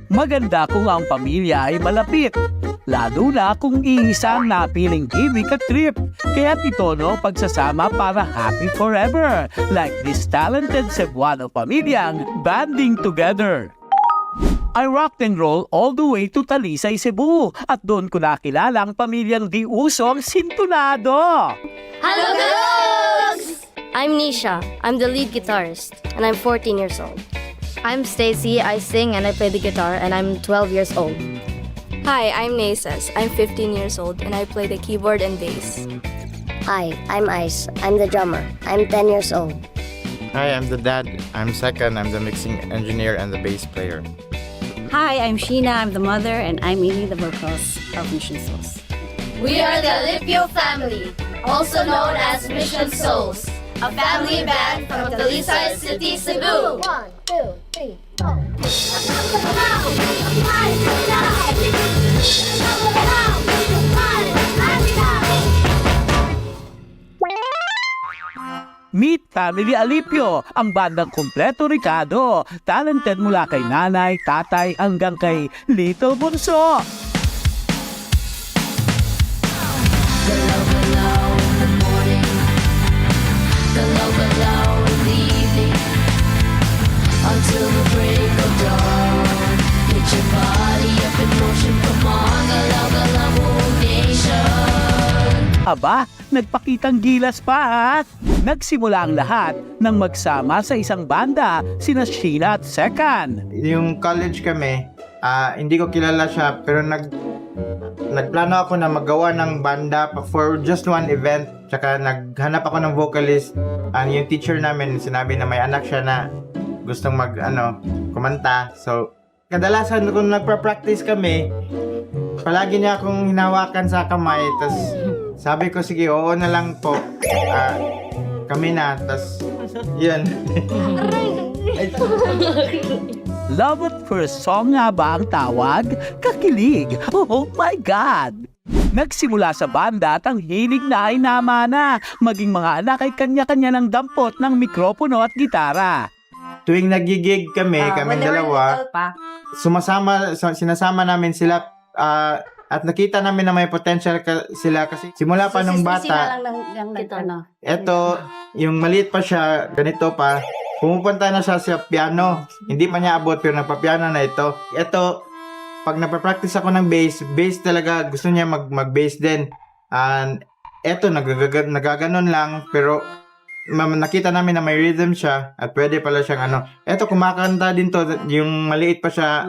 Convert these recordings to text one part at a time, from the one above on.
Maganda kung ang pamilya ay malapit, lalo na kung iisang napiling gimmick at trip. Kaya ito no, pagsasama para happy forever, like this talented Cebuano pamilyang banding together. I rocked and roll all the way to Talisay, Cebu, at doon ko nakilala ang pamilyang di usong sintunado. Hello, Dogs! I'm Nisha. I'm the lead guitarist, and I'm 14 years old. I'm Stacy. I sing and I play the guitar, and I'm 12 years old. Hi, I'm Naces. I'm 15 years old, and I play the keyboard and bass. Hi, I'm Ice. I'm the drummer. I'm 10 years old. Hi, I'm the dad. I'm second. I'm the mixing engineer and the bass player. Hi, I'm Sheena. I'm the mother, and I'm mainly the vocals of Mission Souls. We are the Alipio family, also known as Mission Souls, a family band from Talisay City, Cebu. 1, 2, 3, 4. Meet Family Alipio, ang bandang kumpleto Ricardo. Talented mula kay nanay, tatay, hanggang kay Little Bunso. Until the break of dawn, get your body up in motion, come on, galaw-galaw buong nation. Aba, nagpakitang gilas pa at nagsimula ang lahat nang magsama sa isang banda, sina Sheena at Second. Yung college kami, hindi ko kilala siya, pero nagplano ako na magawa ng banda for just one event. Tsaka naghanap ako ng vocalist. Yung teacher namin, sinabi na may anak siya na gustong kumanta. So, kadalasan kung nagpa-practice kami, palagi niya akong hinawakan sa kamay. Tapos, sabi ko, sige, oo na lang po. Kami na. Tapos, yun. Love at first song nga ba ang tawag? Kakilig! Oh my God! Nagsimula sa banda at ang hilig na ay namana. Maging mga anak ay kanya-kanya ng dampot ng mikropono at gitara. Tuwing nagigig kami, kaming dalawa, sinasama namin sila at nakita namin na may potential sila kasi simula pa nung bata. Eto, yung maliit pa siya, ganito pa, pumupunta na siya sa piano. Hindi pa niya abot pero nagpa-piano na ito. Eto, pag napapractice ako ng bass talaga gusto niya mag-bass din. And eto, nagaganon lang pero nakita namin na may rhythm siya at pwede pala siyang eto kumakanta din to, yung maliit pa siya.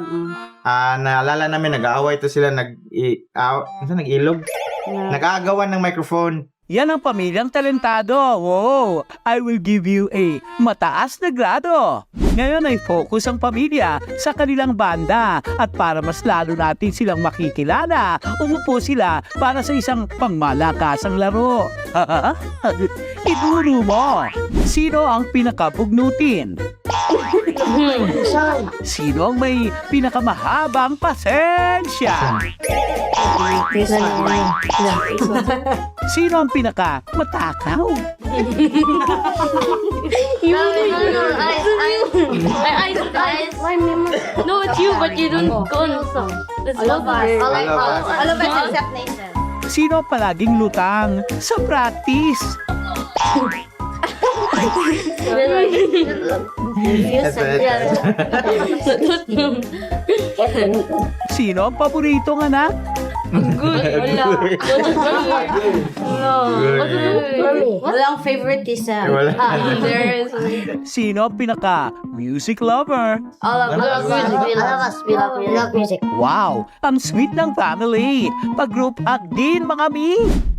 Naalala namin nag-aaway to sila, nag-ilog, nag-aagawan ng microphone. Yan ang pamilyang talentado. Wow! I will give you a mataas na grado. Ngayon ay focus ang pamilya sa kanilang banda at para mas lalo natin silang makikilala, umupo sila para sa isang pangmalakasang laro. Iduro mo! Sino ang pinakabugnutin? Sino ang may pinakamahabang pasensya? Sino ang pinakamatakaw? No, it's you, but you don't go on. All of us except Nathan. Sino ang palaging lutang sa practice? Sino ang paboritong anak? Walang favoritism. Sino ang pinaka-music lover? All of us, we love music. Wow! Ang sweet ng family! Pag-group act din mga mi!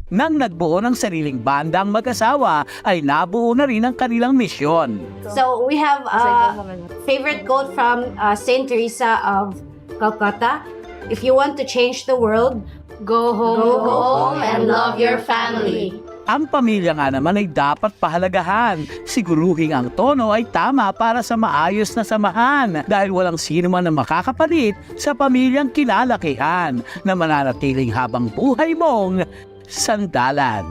Nang nagbuo ng sariling bandang mag-asawa, ay nabuo na rin ang kanilang misyon. So we have a favorite quote from Saint Teresa of Calcutta. If you want to change the world, Go home And love your family. Ang pamilya nga naman ay dapat pahalagahan. Siguruhing ang tono ay tama para sa maayos na samahan dahil walang sino man na makakapalit sa pamilyang kinalakihan na mananatiling habang buhay mong sandalan.